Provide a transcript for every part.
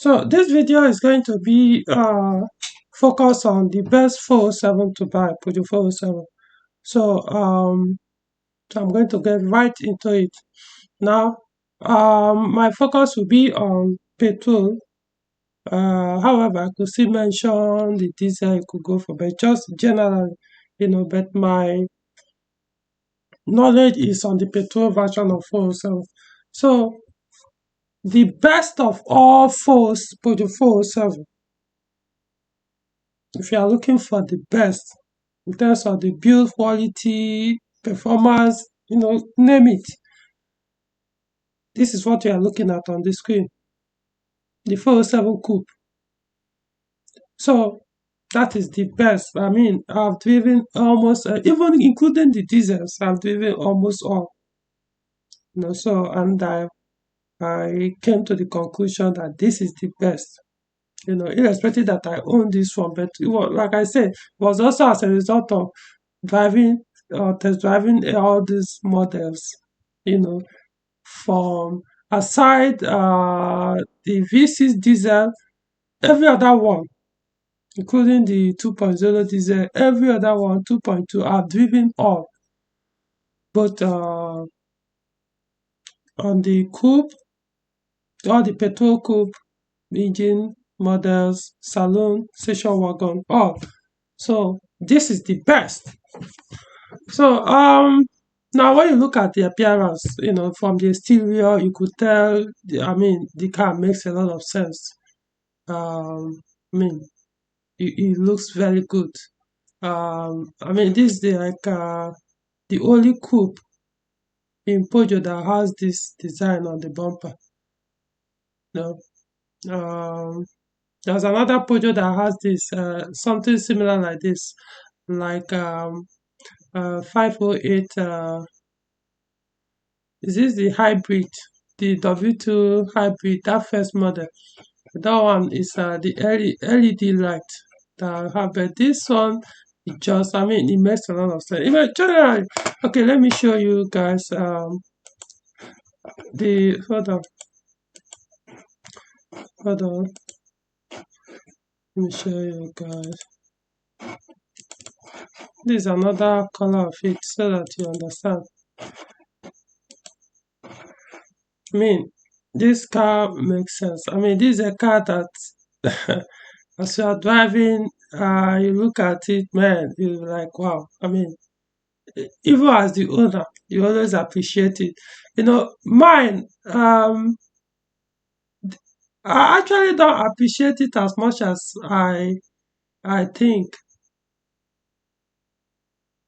So this video is going to be focused on the best 407 to buy, Peugeot 407. So I'm going to get right into it. Now, my focus will be on petrol. However, I could still mention the diesel you could go for, but just generally, but my knowledge is on the petrol version of 407. So the best of all Peugeot 407, if you are looking for the best in terms of the build quality, performance, name it, this is what you are looking at on the screen, the 407 Coupe. So that is the best. I mean, I've driven almost, even including the diesels, I've driven almost all. And I came to the conclusion that this is the best. Irrespective that I own this one, but like I said, it was also as a result of driving or test driving all these models, from aside the V6 diesel, every other one, including the 2.0 diesel, every other one, 2.2, I've driven all, both on the coupe, all the petrol coupe, engine models, saloon, station wagon, all. So this is the best. So now when you look at the appearance, from the exterior, you could tell. The car makes a lot of sense. It looks very good. This is the only coupe in Peugeot that has this design on the bumper. No, there's another Peugeot that has this something similar like this, like 508. Is this the hybrid, the W2 hybrid, that first model? That one is the LED light that I have, but this one, it makes a lot of sense. Generally, okay, let me show you guys hold on, let me show you guys. This is another color of it so that you understand. This car makes sense. This is a car that as you are driving, you look at it, man, you're like, wow. Even as the owner, you always appreciate it. Mine, I actually don't appreciate it as much as I think.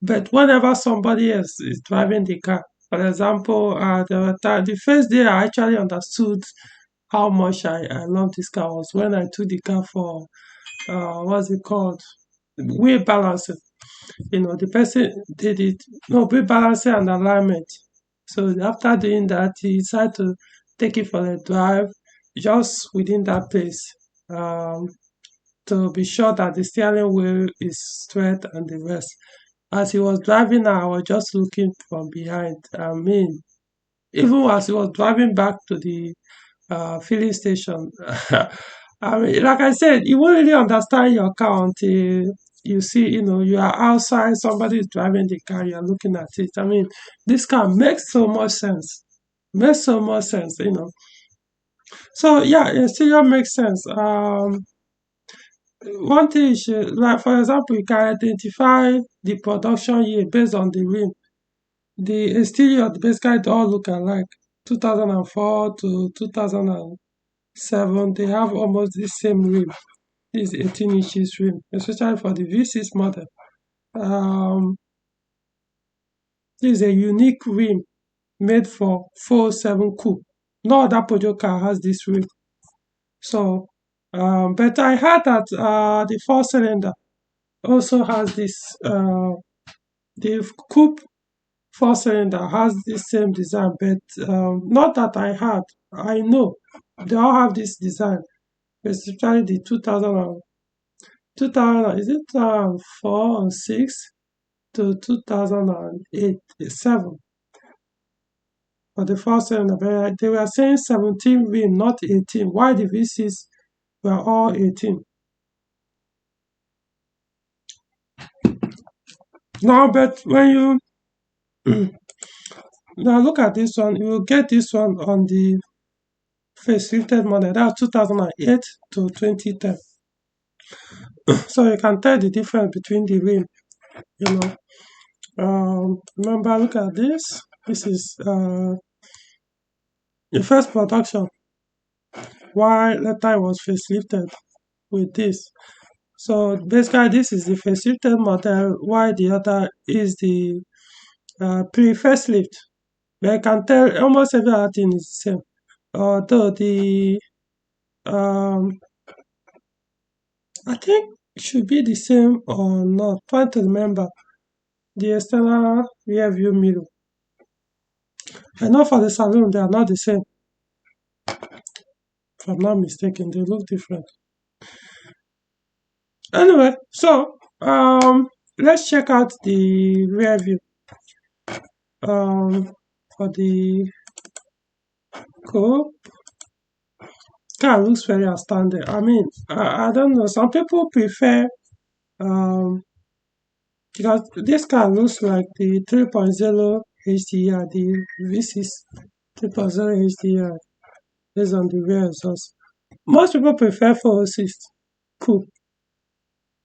But whenever somebody else is driving the car, for example, the first day I actually understood how much I love this car was when I took the car for what's it called? Wheel balancing. The person did it, no, wheel balancing and alignment. So after doing that, he decided to take it for a drive just within that place, to be sure that the steering wheel is straight and the rest. As he was driving, I was just looking from behind. Even as he was driving back to the filling station, like I said, you won't really understand your car until you see, you are outside, somebody is driving the car, you're looking at it. This car makes so much sense. Makes so much sense. So yeah, it still makes sense. One thing you should, like for example, you can identify the production year based on the rim. The exterior basically they all look alike. 2004 to 2007, they have almost the same rim. This is 18 inches rim, especially for the V6 model. This is a unique rim made for 407 Coupe. No other Peugeot car has this rim. So, but I heard that the 4-cylinder also has this. The Coupe 4-cylinder has the same design, but not that I had. I know they all have this design, especially the 2000, is it 4 and 6 to 2008, 7 for the 4-cylinder. But they were saying 17 rim, not 18. Why the V6 We are all 18. Now, but when you now look at this one, you will get this one on the facelifted model. That's 2008 to 2010. So you can tell the difference between the rim, you know. Remember, look at this. This is the first production. Why later it was facelifted with this. So basically, this is the facelifted model, while the other is the pre-facelift. But I can tell almost every other thing is the same. Although the um, I think it should be the same or not. Trying to remember the external rear view mirror. I know for the saloon they are not the same. If I'm not mistaken, they look different. Anyway, so let's check out the rear view for the coupe. Car looks very outstanding. I mean, I don't know. Some people prefer um because this car looks like the 3.0 HDR, the V6 3.0 HDR based on the rear exhaust. Most people prefer 406 coupe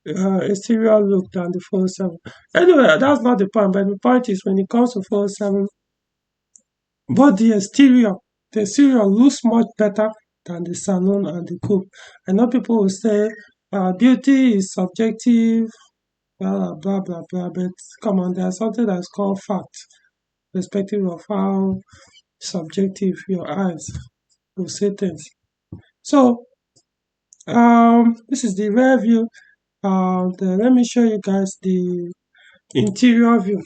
exterior look than the 407. Anyway, that's not the point. But the point is when it comes to 407, but the exterior looks much better than the saloon and the coupe. I know people will say beauty is subjective, blah blah blah blah. But come on, there's something that's called fact, irrespective of how subjective your eyes will say things. So this is the rear view. Let me show you guys the interior view.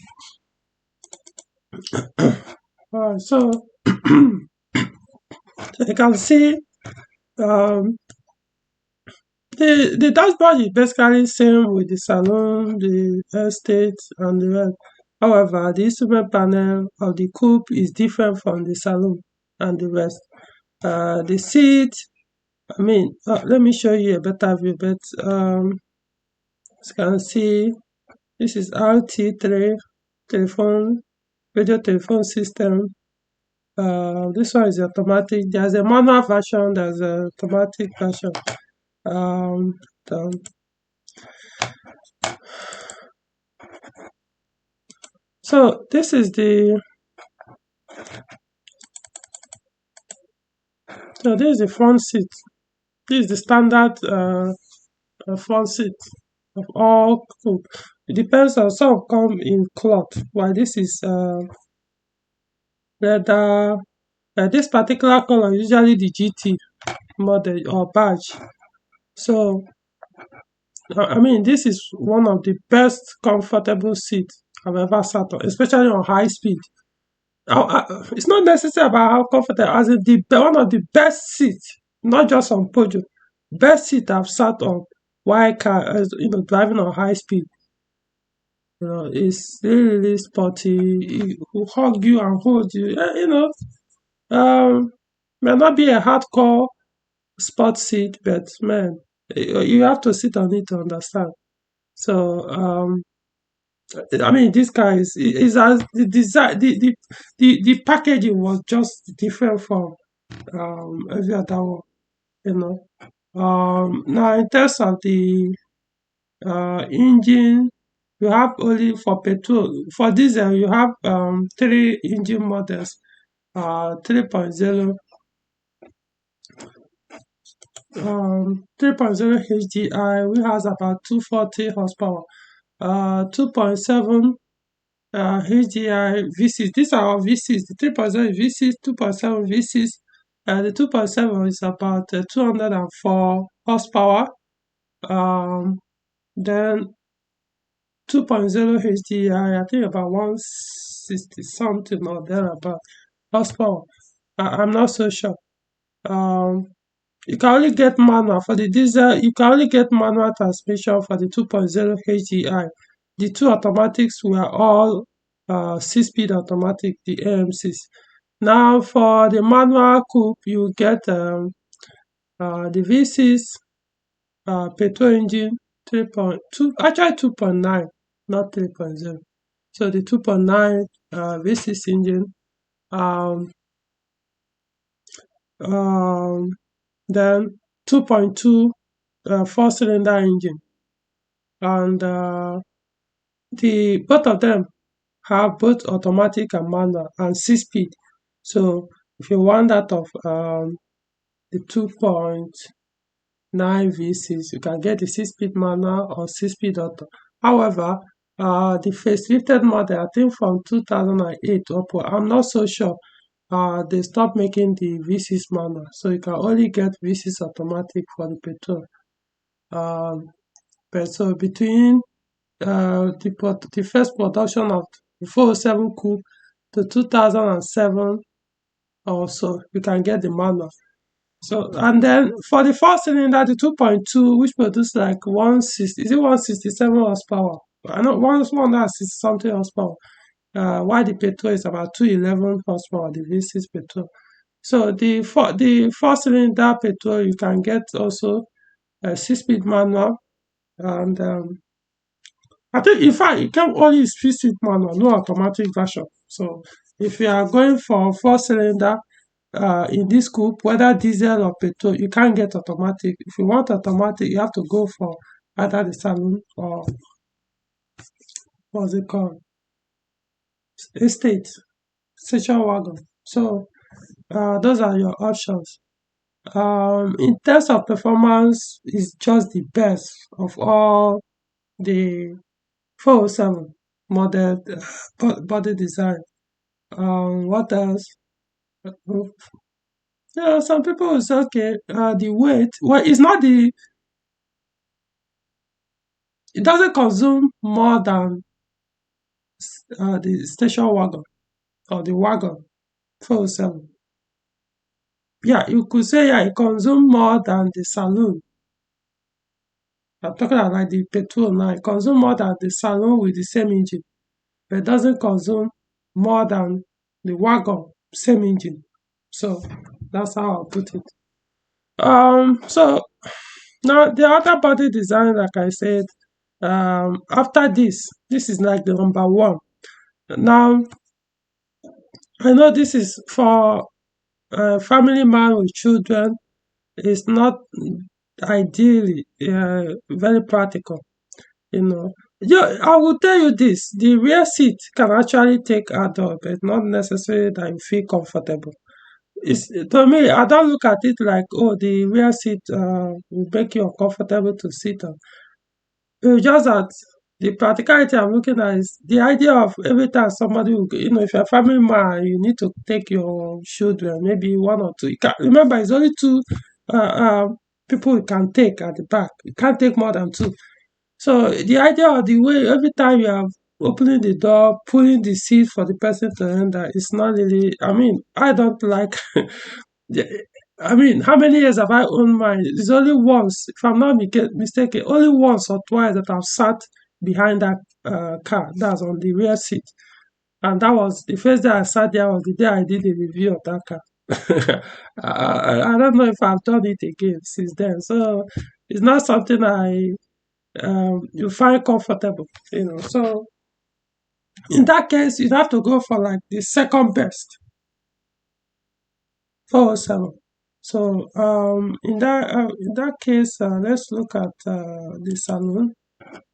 So you can see um, the dashboard is basically same with the saloon, the estate, and the rest. However, the instrument panel of the coupe is different from the saloon and the rest. The seat, I mean, let me show you a better view. But as you can see, this is RT3 telephone, radio telephone system. This one is automatic. There's a manual version. There's a automatic version. Um, um, so this is the front seat. This is the standard front seat of all coupe. It depends on some come in cloth, while this is leather. This particular color usually the GT model or badge. So I mean, this is one of the best comfortable seats I've ever sat on, especially on high speed. It's not necessarily about how comfortable, as in one of the best seats, not just on Peugeot, best seat I've sat on while driving on high speed. It's really, really sporty. It will hug you and hold you. May not be a hardcore sport seat, but man, you have to sit on it to understand. So I mean, this guy is as the design, the packaging was just different from every other one, you know. Now in terms of the engine, you have only for petrol. For diesel, you have three engine models. 3.0, 3.0 HDI, which has about 240 horsepower. 2.7 HDI V6. These are our V6. The 3.0 is V6, 2.7 V6. The 2.7 is about 204 horsepower. Then 2.0 HDI, I think about 160 something or thereabout horsepower. I'm not so sure. You can only get manual for the diesel. You can only get manual transmission for the 2.0 HDI. The two automatics were all 6-speed automatic, the AMCs. Now for the manual coupe, you get the V6 petrol engine 3.2, actually 2.9, not 3.0. So the 2.9 V6 engine, um, um, then 2.2 four-cylinder engine, and the both of them have both automatic and manual and 6 speed. So if you want that of the 2.9 V6, you can get the 6 speed manual or 6 speed auto. However, the facelifted model, I think from 2008 upward, I'm not so sure. They stopped making the V6 manual, so you can only get V6 automatic for the petrol. Um, but so between the first production of the 407 coupe to 2007 or so, you can get the manual. So, and then for the four cylinder, the 2.2, which produce like 160, is it 167 horsepower? I know one that's something horsepower. While the petrol is about 211 horsepower, the V6 petrol. So the four cylinder petrol, you can get also a 6 speed manual, and I think in fact it can only use 3 speed manual, no automatic version. So if you are going for four cylinder in this coupe, whether diesel or petrol, you can't get automatic. If you want automatic, you have to go for either the saloon or what's it called? Estate, station wagon. So those are your options. In terms of performance, it's just the best of all the 407 model body design. What else? Yeah, some people will say, okay, the weight. Well, it's not the. It doesn't consume more than the station wagon or the wagon 407. Yeah, you could say yeah, it consume more than the saloon. I'm talking about like the petrol now. It consume more than the saloon with the same engine, but it doesn't consume more than the wagon same engine. So that's how I'll put it. So now the other body design, like I said, after this is like the number one. Now I know this is for a family man with children. It's not ideally very practical, you know. Yeah, I will tell you this: the rear seat can actually take adult, but not necessarily that you feel comfortable. It's to me, I don't look at it like, oh, the rear seat will make you uncomfortable to sit on. It's just that the practicality I'm looking at is the idea of every time somebody will, if you're a family man, you need to take your children, maybe one or two. You can remember it's only two uh, uh, people you can take at the back. You can't take more than two. So the idea of the way every time you are opening the door, pulling the seat for the person to enter, it's not really. I mean, I don't like. I mean, how many years have I owned mine? It's only once, if I'm not mistaken, only once or twice that I've sat behind that car. That's on the rear seat, and that was the first day I sat there was the day I did a review of that car. I don't know if I've done it again since then. So it's not something I you find comfortable, So in that case, you'd have to go for like the second best, 407. So in that case, let's look at the saloon.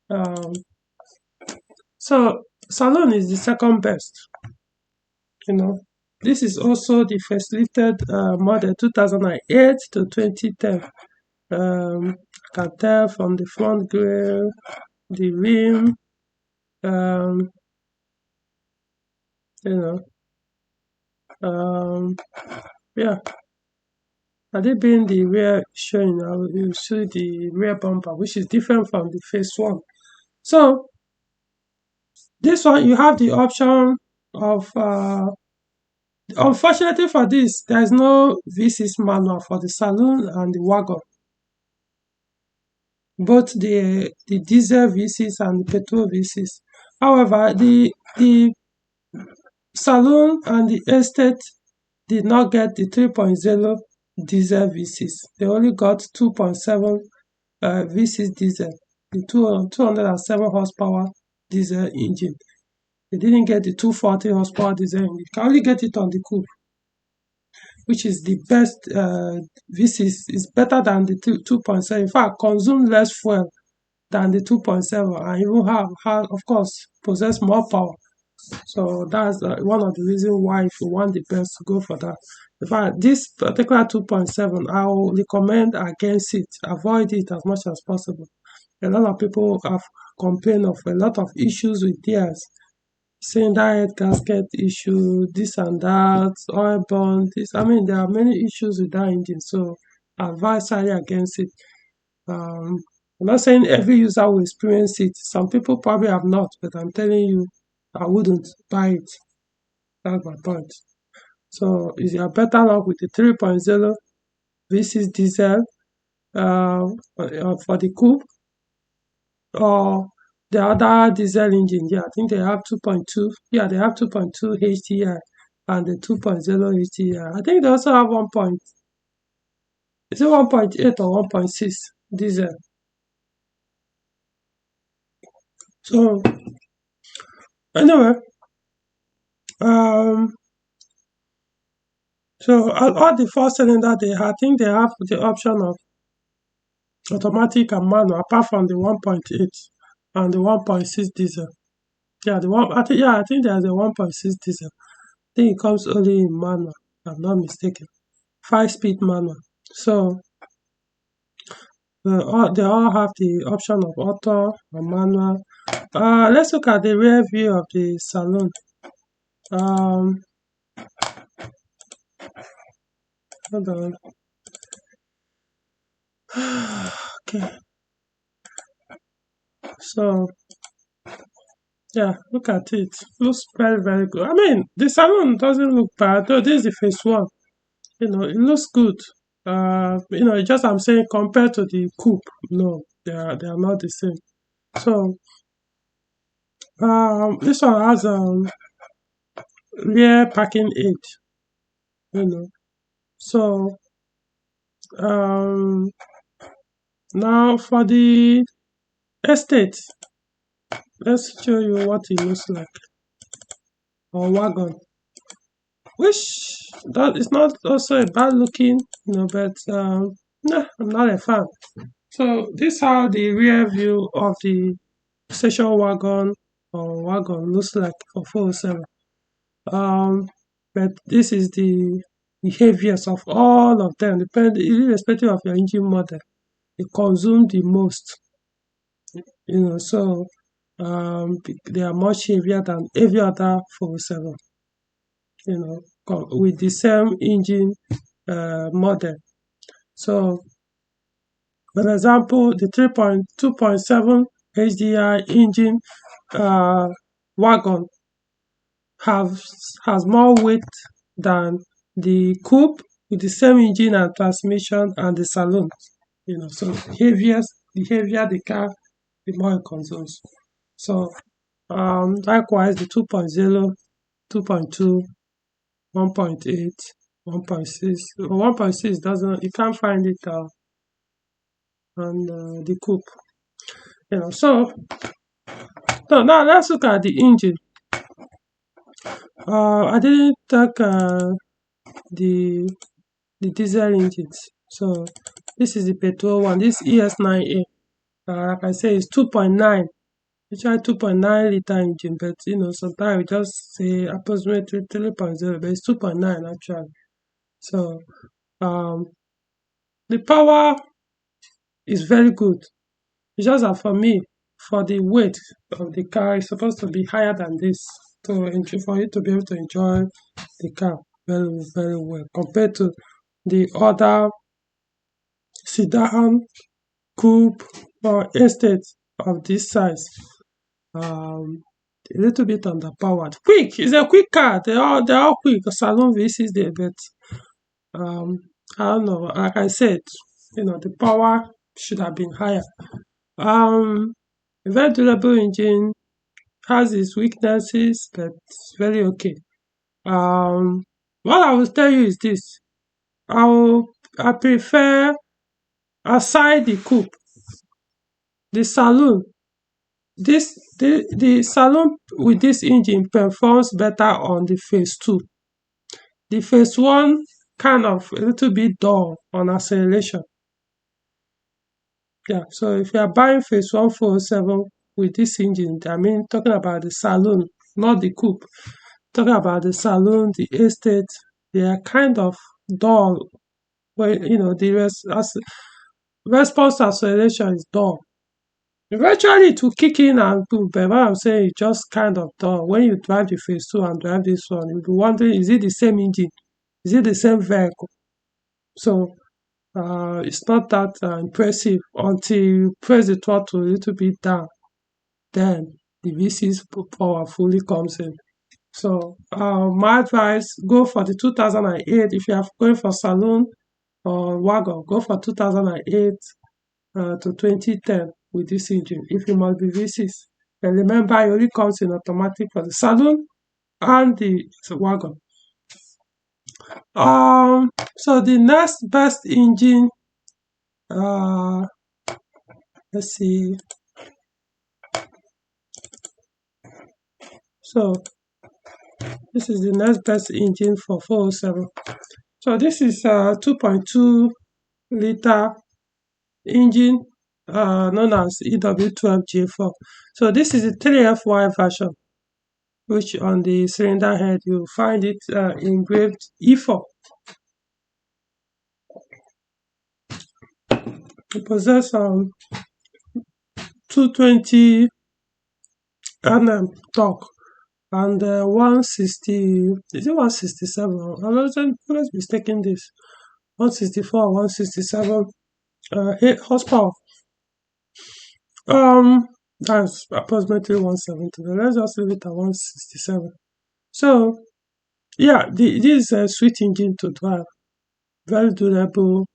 Um, so saloon is the second best. You know, this is also the facelifted model 2008 to 2010. I can tell from the front grille, the rim, um, you know, yeah. Had it been the rear showing, you see the rear bumper, which is different from the face one. So this one, you have the option of, unfortunately for this, there is no V6 manual for the saloon and the wagon, both the diesel V6 and the petrol V6. However, the saloon and the estate did not get the 3.0 diesel V6. They only got 2.7 V6 diesel, the 207 horsepower diesel engine. They didn't get the 240 horsepower diesel engine. You can only get it on the coupe, which is the best. V6 is better than the 2.7. In fact, consume less fuel than the 2.7, and even have of course possess more power. So that's one of the reasons why, if you want the best, to go for that. In fact, this particular 2.7, I will recommend against it. Avoid it as much as possible. A lot of people have complained of a lot of issues with theirs, saying that head gasket issue, this and that, oil burn, this. I mean, there are many issues with that engine, so I advise highly against it. Um, I'm not saying every user will experience it. Some people probably have not, but I'm telling you, I wouldn't buy it. That's my point. So if you are better off with the 3.0 V6 diesel for the coupe, or the other diesel engine. Yeah, I think they have 2.2. Yeah, they have 2.2 HDI and the 2.0 HDI. I think they also have 1 point. Is it 1.8 or 1.6 diesel? So anyway, um, so all the four cylinder they have, I think they have the option of automatic and manual, apart from the 1.8 and the 1.6 diesel. Yeah, the one. I think there's a 1.6 diesel. I think it comes only in manual, if I'm not mistaken. 5-speed manual. So they all have the option of auto or manual. Let's look at the rear view of the saloon. Um, Hold on. Okay, so yeah, look at it. Looks very, very good. I mean, the saloon doesn't look bad, though this is the phase one. It looks good. It's just I'm saying compared to the coupe, no, they are not the same. So this one has rear parking aid, you know. So um now for the estate, let's show you what it looks like, or wagon, which that is not also a bad looking, but nah, I'm not a fan. So this is how the rear view of the station wagon or wagon looks like for 407. But this is the heaviest of all of them, irrespective of your engine model. It consume the most, so they are much heavier than every other 407, with the same engine model. So, for example, the 3.2.7 HDI engine wagon has more weight than the coupe with the same engine and transmission and the saloon. So the heavier the car, the more it consumes. So likewise the 2.0, 2.2, 1.8, 1.6. 1.6 doesn't, you can't find it on the coupe. So now let's look at the engine. I didn't take the diesel engines. So this is the petrol one. This ES9A. Like I say, it's 2.9. Actually 2.9 liter engine, but sometimes we just say approximately 3.0, but it's 2.9 actually. So the power is very good. It's just that for me, for the weight of the car, it's supposed to be higher than this for you to be able to enjoy the car very, very well compared to the other sedan, coupe, or estate of this size. A little bit underpowered. Quick, it's a quick car. They're all quick. Saloon V6 there, but I don't know. Like I said, the power should have been higher. A very durable engine, has its weaknesses, but it's very okay. What I will tell you is this: I prefer, aside the coupe, The saloon, the saloon with this engine performs better on the phase two. The phase one kind of a little bit dull on acceleration. Yeah, so if you are buying phase one 407 with this engine, I mean talking about the saloon, not the coupe, talking about the saloon, the estate, they are kind of dull. When the response to acceleration is dull. Eventually it will kick in and boom, but what I'm saying is just kind of dull. When you drive the phase two and drive this one, you'll be wondering, is it the same engine? Is it the same vehicle? So it's not that impressive until you press the throttle a little bit down. Then the V6 power fully comes in. So my advice, go for the 2008. If you are going for saloon or wagon, go for 2008 to 2010 with this engine if you must be V6. And remember, it only comes in automatic for the saloon and the wagon. So the next best engine, uh, let's see. So this is the next best engine for 407. So this is a 2.2 liter engine known as EW12J4. So this is the 3FY version, which on the cylinder head you find it engraved E4. It possesses 220 Nm torque and 160, is it 167? I'm always mistaking this. 164, 167 8 horsepower. That's approximately 170. But let's just leave it at 167. So yeah, this is a sweet engine to drive. Very durable.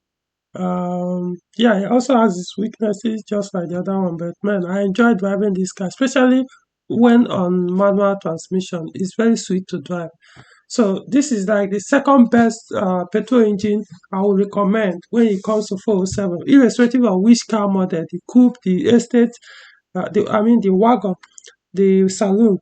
Yeah, it also has its weaknesses just like the other one, but man, I enjoy driving this car, especially when on manual transmission. It's very sweet to drive. So this is like the second best petrol engine I would recommend when it comes to 407, irrespective of which car model, the coupe, the estate, the wagon, the saloon.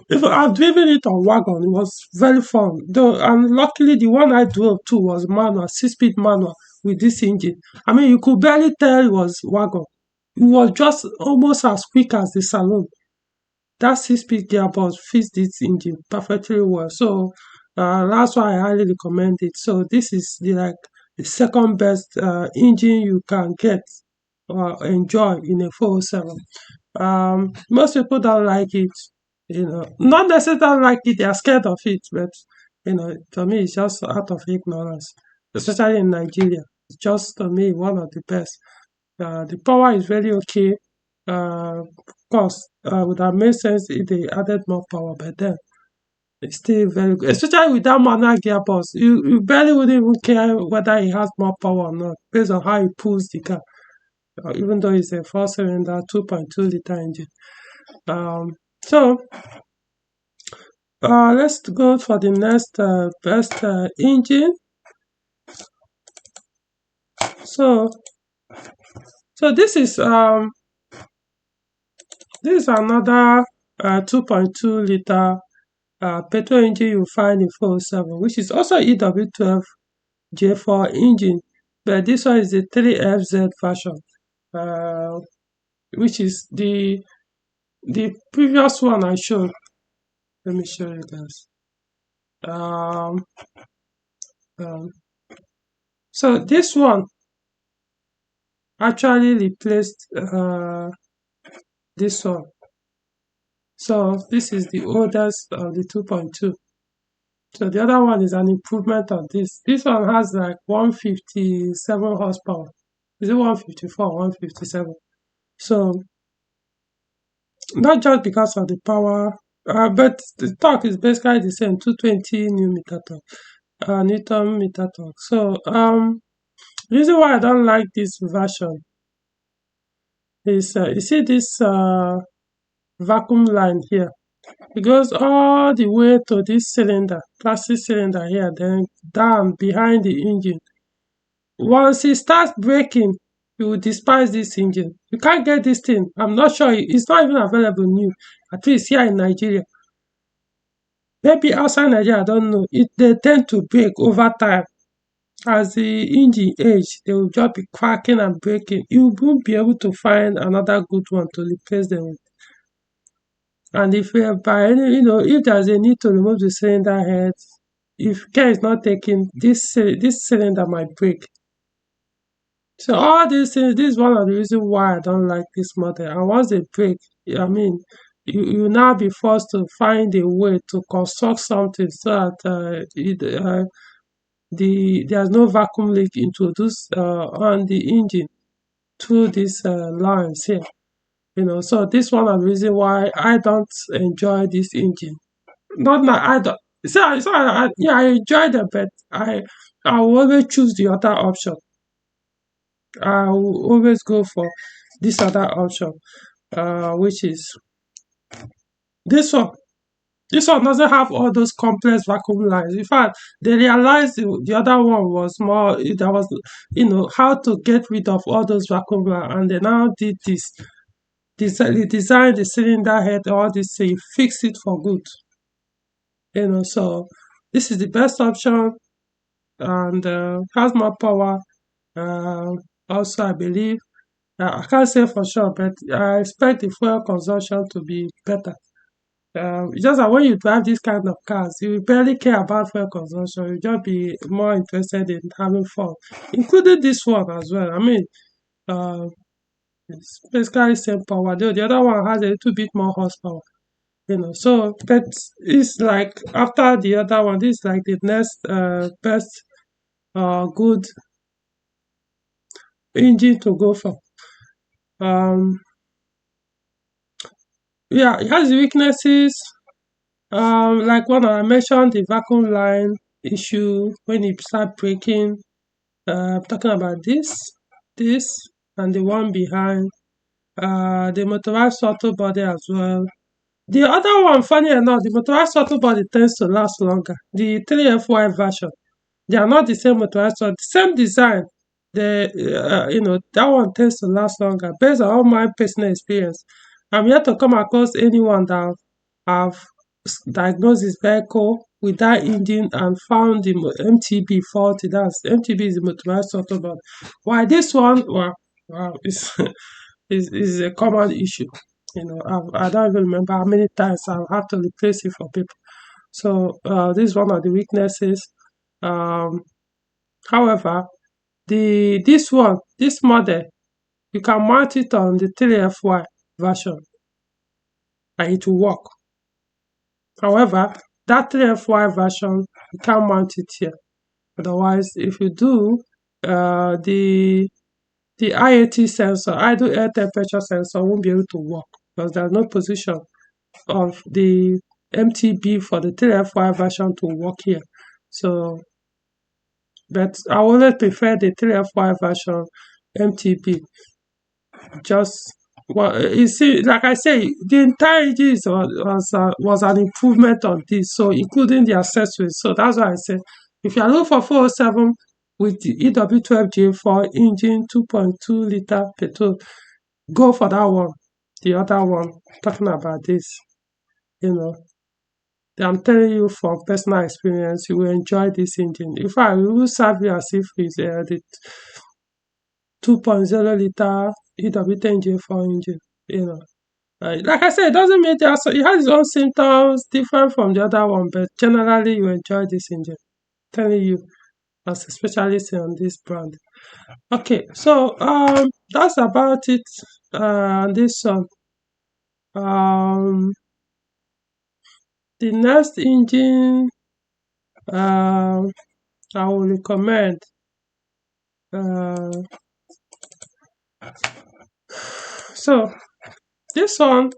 If I've driven it on wagon, it was very fun. Though, and luckily the one I drove too was manual, 6-speed manual with this engine. I mean, you could barely tell it was wagon. It was just almost as quick as the saloon. That 6-speed gearbox fits this engine perfectly well. So that's why I highly recommend it. So this is the second best engine you can get or enjoy in a 407. Most people don't like it, not necessarily like it, they are scared of it, but to me it's just out of ignorance, especially in Nigeria. It's just to me one of the best. The power is very okay. Of course, would have made sense if they added more power, but then it's still very good. Especially with that manual gearbox, you barely wouldn't even care whether it has more power or not, based on how it pulls the car. Even though it's a 4-cylinder 2.2 liter engine. So let's go for the next best engine. So this is another 2.2 liter petrol engine you find in 407, which is also EW12J4 engine, but this one is the 3FZ version, which is the previous one I showed. Let me show you guys. So this one actually replaced this one. So this is the oldest of the 2.2. So the other one is an improvement of this. This one has like 157 horsepower. Is it 154, 157? So not just because of the power, but the torque is basically the same, 220 Newton meter torque. So the reason why I don't like this version is you see this vacuum line here. It goes all the way to this cylinder, plastic cylinder here, then down behind the engine. Once it starts braking, You will despise this engine. You can't get this thing. I'm not sure it's not even available new. At least here in Nigeria. Maybe outside Nigeria, I don't know. They tend to break over time. As the engine age, they will just be cracking and breaking. You won't be able to find another good one to replace them with. And if you are by any, if there's a need to remove the cylinder head, if care is not taken, this cylinder might break. So all these things, this is one of the reasons why I don't like this model. And once they break, I mean, you now be forced to find a way to construct something so that there's no vacuum leak introduced on the engine through these lines here. So this one of the reason why I don't enjoy this engine. Not that I don't. Yeah, I enjoy them, but I will always choose the other option. I will always go for this other option, which is this one. This one doesn't have all those complex vacuum lines. In fact, they realized the other one was more, there was, how to get rid of all those vacuum lines. And they now did this. They designed the cylinder head, all this, say, fix it for good. So this is the best option and has more power. Also, I believe, I can't say for sure, but I expect the fuel consumption to be better. It's just that when you drive this kind of cars, you barely care about fuel consumption. You just be more interested in having fun, including this one as well. I mean, uh, it's basically same power. Though the other one has a little bit more horsepower. So but it's like after the other one, this is like the next best good engine to go for. Um, yeah, it has weaknesses. Like one I mentioned, the vacuum line issue when it start breaking. I'm talking about this, and the one behind. The motorized throttle body as well. The other one, funny enough, the motorized throttle body tends to last longer. The 3FY version, they are not the same motorized throttle, same design. That one tends to last longer based on all my personal experience. I'm yet to come across anyone that have diagnosed his vehicle with that engine and found the MTB faulty. That's MTB is the motorized throttle body. Why this one? Wow, is is a common issue. I don't even remember how many times I've had to replace it for people. So this is one of the weaknesses. Um, However, this model, you can mount it on the 3FY version and it will work. However, that 3FY version, you can't mount it here. Otherwise, if you do, the IAT sensor, idle air temperature sensor, won't be able to work because there's no position of the MTB for the 3FY version to work here. So, but I always prefer the 3FY version MTB. Just you see, like I say, the entire engine was an improvement on this, so including the accessories. So that's why I say, if you are looking for 407 with the EW12J4 engine 2.2 liter petrol, go for that one. The other one, talking about this, you know, I'm telling you from personal experience, you will enjoy this engine. In fact, it will serve you as if it's the 2.0 liter EW10J4 engine. Like I said, it doesn't mean it has its own symptoms different from the other one, but generally you enjoy this engine. I'm telling you, as a specialist on this brand. Okay, so that's about it. This one. The next engine I will recommend. Uh, so this one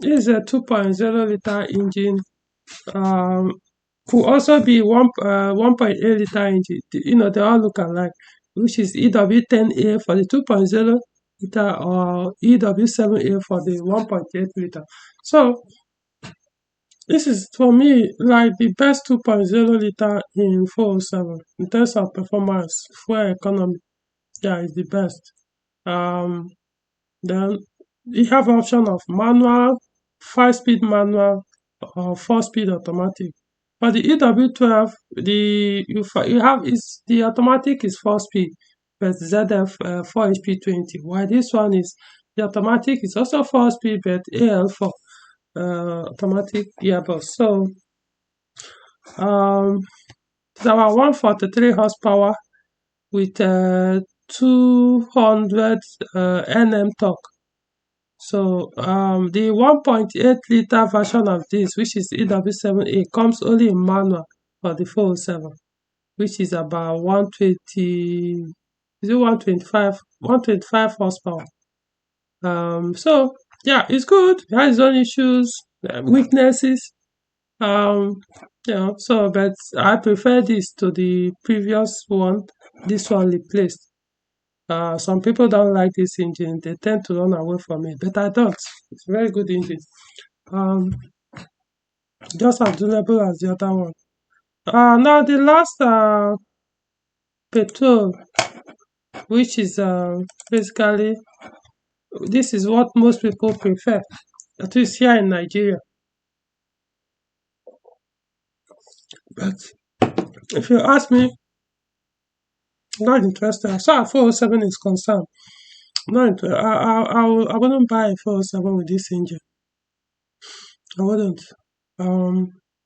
is a 2.0 liter engine. Could also be 1.8 liter engine. They all look alike, which is EW10A for the 2.0 liter or EW7A for the 1.8 liter. So this is for me like the best 2.0 liter in 407 in terms of performance, fuel economy. Yeah, it's the best. Um, then you have option of manual, 5-speed manual, or 4-speed automatic. But the EW12, you have is the automatic is 4-speed, but ZF 4HP20. While this one is the automatic is also 4-speed, but AL4 automatic gearbox. So it's about 143 horsepower with 200 Nm torque. So the 1.8-liter version of this, which is EW7A, comes only in manual for the 407, which is about 120, is it 125 horsepower. So yeah, it's good. It has its own issues, weaknesses. Um, so but I prefer this to the previous one. This one replaced. Some people don't like this engine. They tend to run away from it, but I don't. It's a very good engine. Um, just as durable as the other one. Now the last petrol, which is basically this is what most people prefer, at least here in Nigeria. But if you ask me, I'm not interested. As far as 407 is concerned, I'm not interested. I wouldn't buy a 407 with this engine. I wouldn't.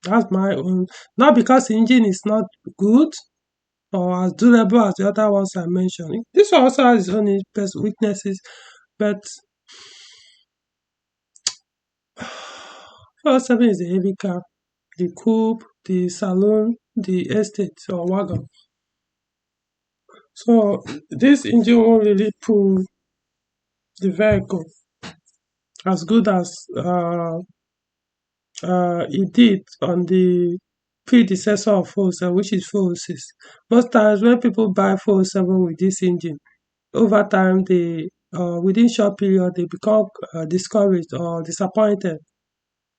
That's my own. Not because the engine is not good or as durable as the other ones I mentioned. This one also has its own weaknesses, but 407 is a heavy car. The coupe, the saloon, the estate or wagon. So this engine won't really pull the vehicle as good as it did on the predecessor of 407, which is 406. Most times when people buy 407 with this engine, over time they within short period they become discouraged or disappointed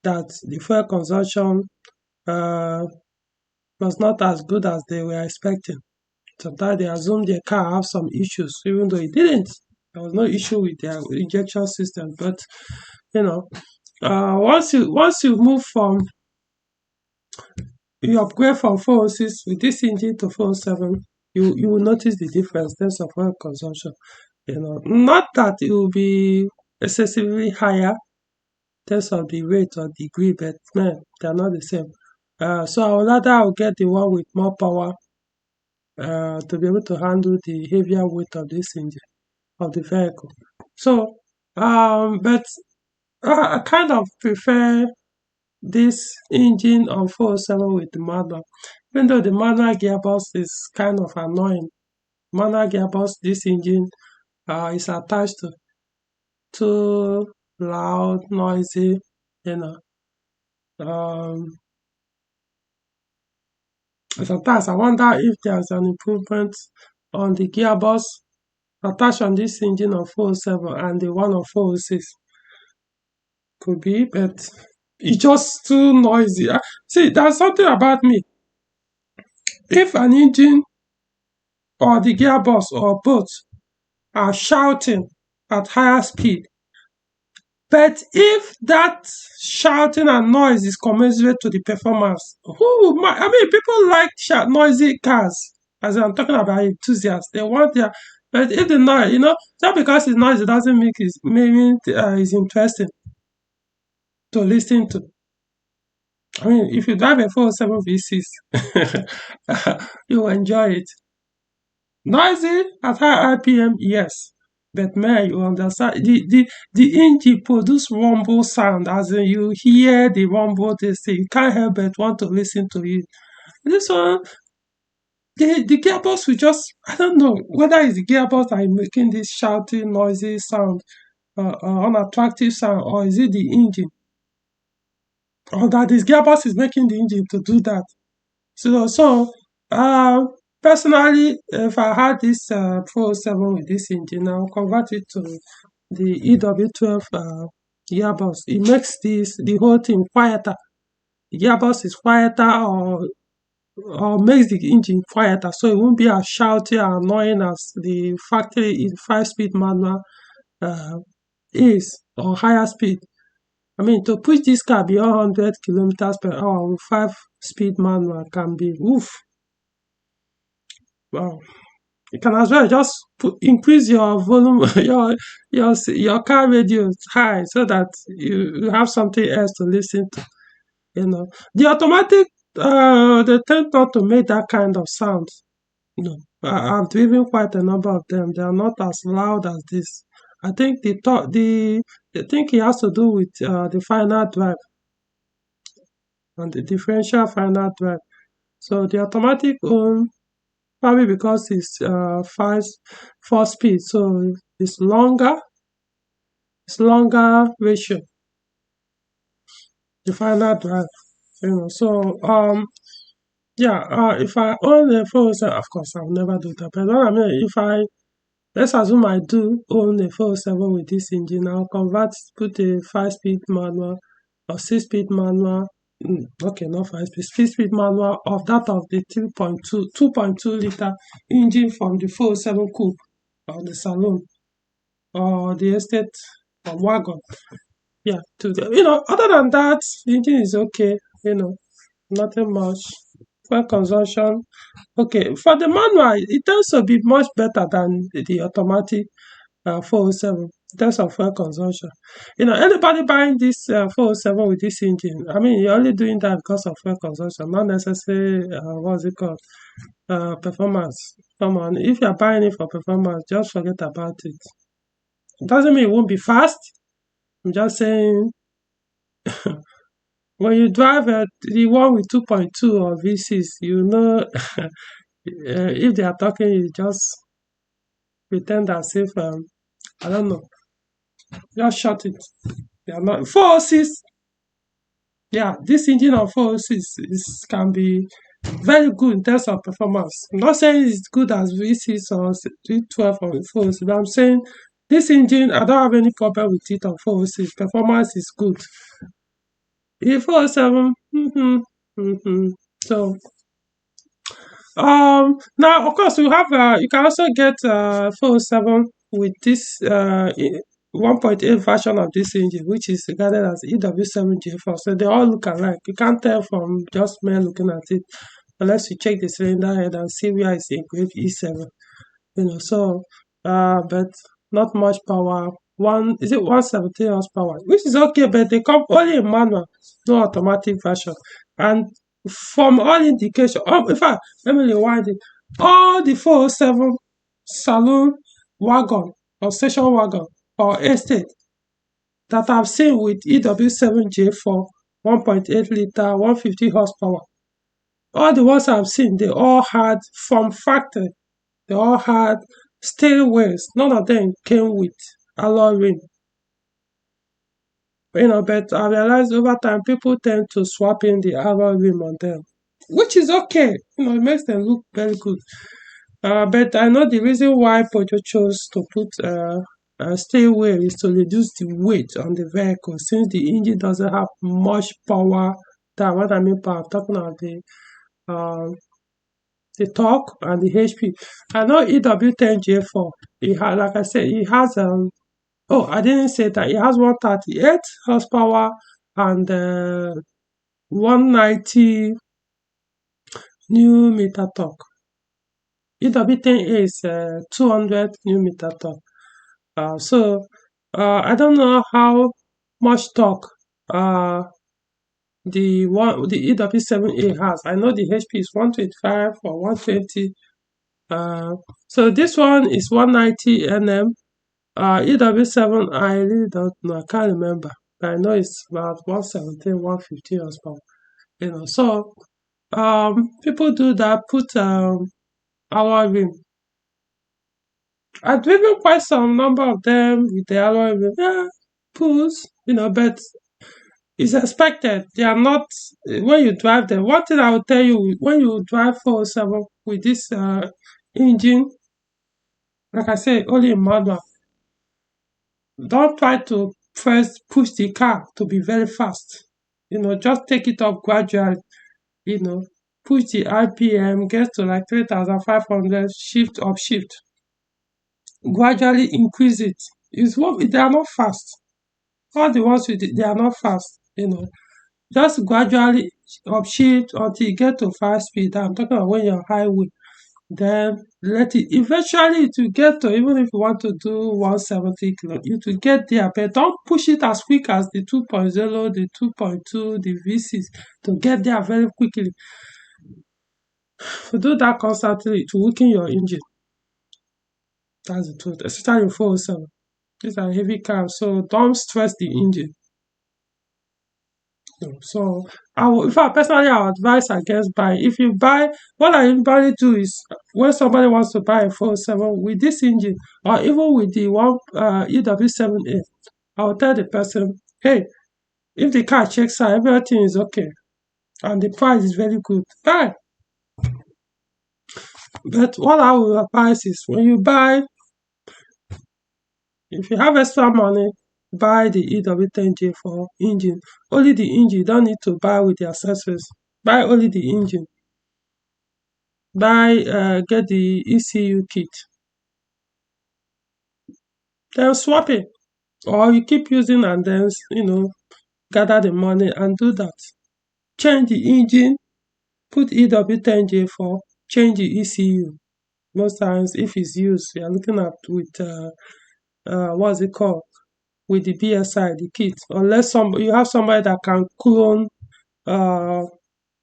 that the fuel consumption uh, was not as good as they were expecting. Sometimes they assume their car have some issues, even though it didn't. There was no issue with their injection system. But you know, once you move from you upgrade from 406 with this engine to 407, you will notice the difference in terms of oil consumption. Not that it will be excessively higher in terms of the rate or degree, but man, they're not the same. So I will get the one with more power to be able to handle the heavier weight of this engine of the vehicle. So, but I kind of prefer this engine on 407 with the manual, even though the manual gearbox is kind of annoying. Manual gearbox, this engine is attached to too loud, noisy, you know. Um, Sometimes I wonder if there's an improvement on the gearbox attached on this engine of 407 and the one of 406. Could be, but it's just too noisy. See, there's something about me. If an engine or the gearbox or both are shouting at higher speed, but if that shouting and noise is commensurate to the performance, I mean, people like noisy cars. As I'm talking about enthusiasts, they want their. But if the noise, just because it's noisy doesn't make it maybe it's interesting to listen to. I mean, if you drive a 407 V6, you will enjoy it. Noisy at high RPM, yes. But man, you understand the engine produce rumble sound, as in you hear the rumble they say. You can't help but want to listen to it. This one, the gearbox will just, I don't know whether it's the gearbox that is making this shouting, noisy sound, unattractive sound, or is it the engine? Or that this gearbox is making the engine to do that. So uh, personally, if I had this 407 with this engine, I'll convert it to the EW12 gearbox. It makes the whole thing quieter. The gearbox is quieter, or or makes the engine quieter, so it won't be as shouty and annoying as the factory 5-speed manual uh, is, or higher speed. I mean, to push this car beyond 100 kilometers per hour with 5-speed manual can be oof. Wow. You can as well just increase your volume, your car radio high, so that you have something else to listen to. The automatic, they tend not to make that kind of sound. I've driven quite a number of them. They are not as loud as this. I think the thing it has to do with the final drive and the differential final drive. So the automatic own, probably because it's 4 speed, so it's longer. It's longer ratio, the final drive. So yeah. If I own a phone, of course I'll never do that. But what I mean, if I let's assume I do own a 407 with this engine, I'll put a 5-speed manual or 6-speed manual. Okay, not 5-speed, 6-speed manual of that of the 2.2 liter engine from the 407 coupe or the saloon or the estate or wagon. Yeah, other than that, the engine is okay, nothing much. Fuel consumption, okay. For the manual, it tends to be much better than the automatic 407 in terms of fuel consumption. Anybody buying this 407 with this engine, I mean, you're only doing that because of fuel consumption, not necessarily, what's it called, performance. Come on, if you're buying it for performance, just forget about it. It doesn't mean it won't be fast. I'm just saying, when you drive the one with 2.2 or V6, if they are talking, you just pretend as if, I don't know, just shut it. They are not 406. Yeah, this engine of 406 can be very good in terms of performance. I'm not saying it's good as V6 or V12 or 406, but I'm saying this engine, I don't have any problem with it on 406. Performance is good. The 407, so now of course you can also get 407 with this 1.8 version of this engine, which is regarded as EW7J4. So they all look alike. You can't tell from just mere looking at it unless you check the cylinder head and see where it's engraved E7. So but not much power. 170 horsepower, which is okay, but they come only in manual, no automatic version. And from all indication, in fact, let me rewind it. All the 407 saloon wagon or station wagon or estate that I've seen with EW7J4 1.8 liter 150 horsepower, all the ones I've seen, they all had from factory. They all had steel wheels. None of them came with alloy rim. But I realized over time people tend to swap in the alloy rim on them, which is okay. It makes them look very good. But I know the reason why Peugeot chose to put a steel wheel is to reduce the weight on the vehicle, since the engine doesn't have much power. That what I mean power, I'm talking about uh, the torque and the HP. I know EW10J4. It has, like I said, it has oh, I didn't say that. It has 138 horsepower and 190 Newton torque. EW10A is 200 Newton torque. I don't know how much torque the EW7A has. I know the HP is 125 or 120. So this one is 190 Nm. EW7, I really don't know. I can't remember. But I know it's about 117, 150 horsepower. So people do that, put alloy rim. I've driven quite some number of them with the alloy rim. Yeah, pulls, but it's expected. They are not, when you drive them. One thing I will tell you, when you drive 407 with this engine, like I said, only in manual, don't try to first push the car to be very fast. Just take it up gradually, you know. push the RPM, get to like 3,500, shift up shift, gradually increase it. It's what they are not fast. All the ones with it, they are not fast, Just gradually upshift until you get to 5 speed. I'm talking about when you're on highway. Then let it eventually it will get to, even if you want to do 170 kilo, it will get there, but don't push it as quick as the 2.0, the 2.2, the V6 to get there very quickly. If you do that constantly, it will weaken your engine. That's the truth, especially in 407. These are heavy cars, so don't stress the engine. So if I personally, I would advise against buying. If you buy, what I usually do is when somebody wants to buy a 407 with this engine or even with the one EW7A, I will tell the person, hey, if the car checks out, everything is okay and the price is very good, buy. But what I will advise is when you buy, if you have extra money, buy the EW10J for engine. Only the engine, you don't need to buy with the accessories. Buy only the engine. Get the ECU kit. Then swap it. Or you keep using and then, gather the money and do that. Change the engine, put EW10J for, change the ECU. Most times, if it's used, you're looking at with, what's it called? With the BSI, the kit. Unless you have somebody that can clone a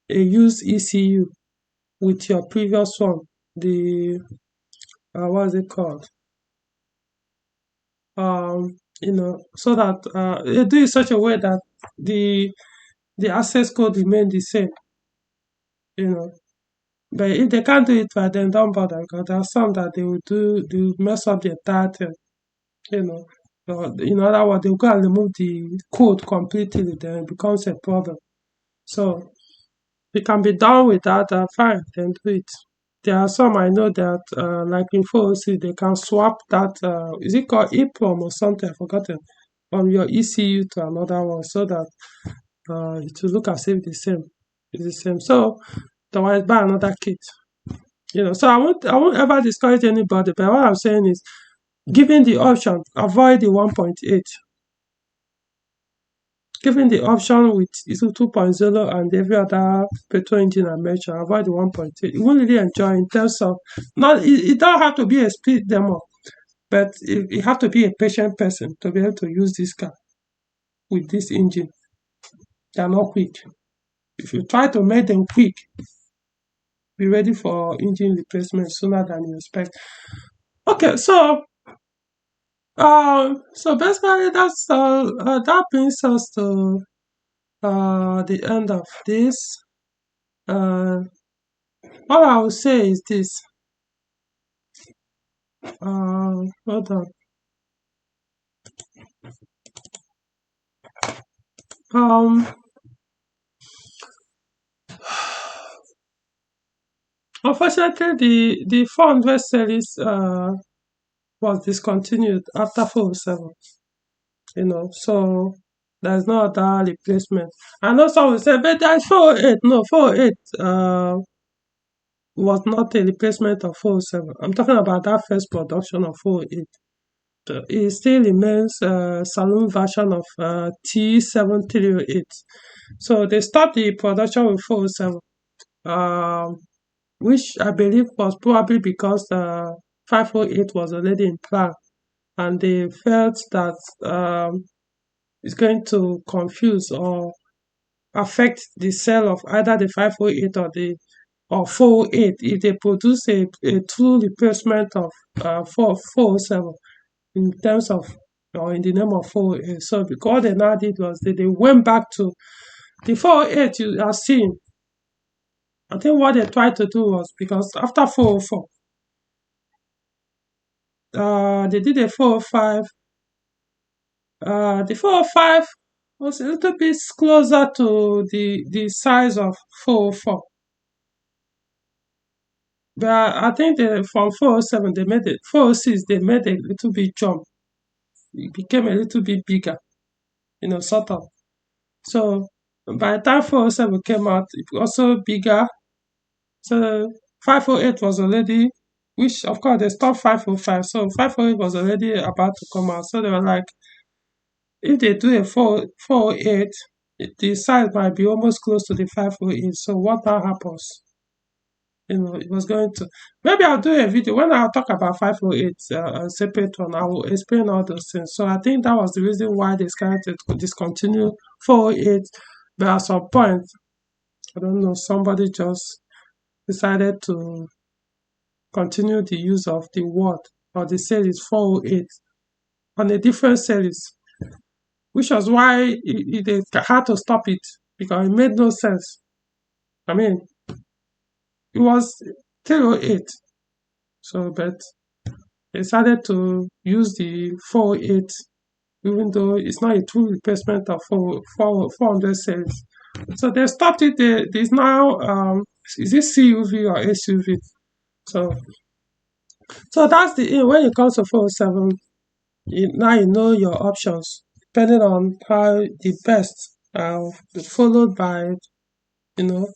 used ECU with your previous one. The, what's it called? So that they do it such a way that the access code remain the same, you know. But if they can't do it by then, don't bother because there are some that they will mess up the entire thing, you know. In other words, they'll go and remove the code completely, then it becomes a problem. So it can be done without fine, then do it. There are some I know that, like in 406, they can swap that, is it called EPROM or something? I've forgotten. From your ECU to another one so that it will look as if it's the same. So, otherwise, buy another kit. So I won't ever discourage anybody, but what I'm saying is, given the option, avoid the 1.8. Given the option with ISO 2.0 and every other petrol engine I mentioned, avoid the 1.8. You won't really enjoy in terms of, not, it don't have to be a speed demo, but you have to be a patient person to be able to use this car with this engine. They are not quick. If you try to make them quick, be ready for engine replacement sooner than you expect. Okay, so basically that brings us to the end of this. All I will say is this. Hold on. Unfortunately, the 400 series was discontinued after 407. So there's no other replacement. I know some will say, but there's 408. No, 408 was not a replacement of 407. I'm talking about that first production of 408. It still remains a saloon version of T7308. So they stopped the production with 407, which I believe was probably because 508 was already in plan, and they felt that it's going to confuse or affect the sale of either the 508 or 408 if they produce a true replacement of 407 in terms of or in the name of 408. So because what they now did was they went back to the 408 you are seeing. I think what they tried to do was because after 404, they did a 405. The 405 was a little bit closer to the size of 404. But I think from 407 they made it 406 they made a little bit jump. It became a little bit bigger, sort of. So by the time 407 came out, it was also bigger So 508 was already, which of course they stopped 505. So 508 was already about to come out. So they were like, if they do a 408, the size might be almost close to the 508. So what now happens? It was going to, maybe I'll do a video when I'll talk about 508, a separate one. I will explain all those things. So I think that was the reason why they started to discontinue 408. But at some point, I don't know, somebody just decided to continue the use of the word or the series 408 on a different series, which was why they had to stop it because it made no sense. I mean, it was 308. So, but they decided to use the 408, even though it's not a true replacement of 400 series. So they stopped it. There's now, is it CUV or SUV? So, so that's when it comes to 407, now you know your options, depending on how the best, followed by, you know,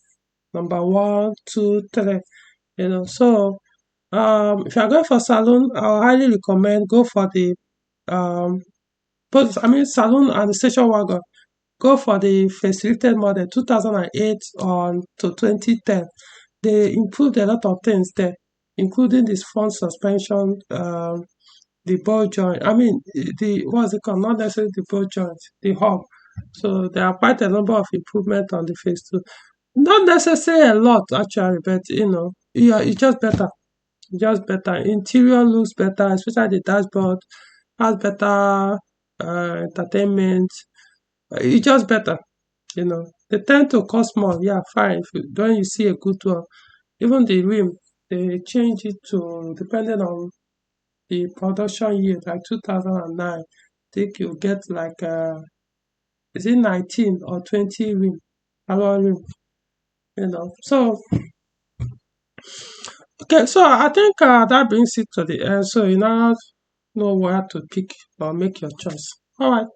number one, two, three, So, if you're going for saloon, I highly recommend go for the um, both. I mean, saloon and the station wagon. Go for the facilitated model 2008 on to 2010. They improved a lot of things there, including this front suspension, the ball joint. I mean, the what's it called? Not necessarily the ball joint, the hub. So there are quite a number of improvement on the phase two. Not necessarily a lot actually, but yeah, it's just better. Just better. Interior looks better, especially the dashboard has better entertainment. It's just better. They tend to cost more. Yeah, fine. When you see a good one, even the rim, they change it to depending on the production year, like 2009. I think you get like is it 19 or 20 rim, alloy rim. So okay, so I think that brings it to the end. So you now know where to pick or make your choice. All right.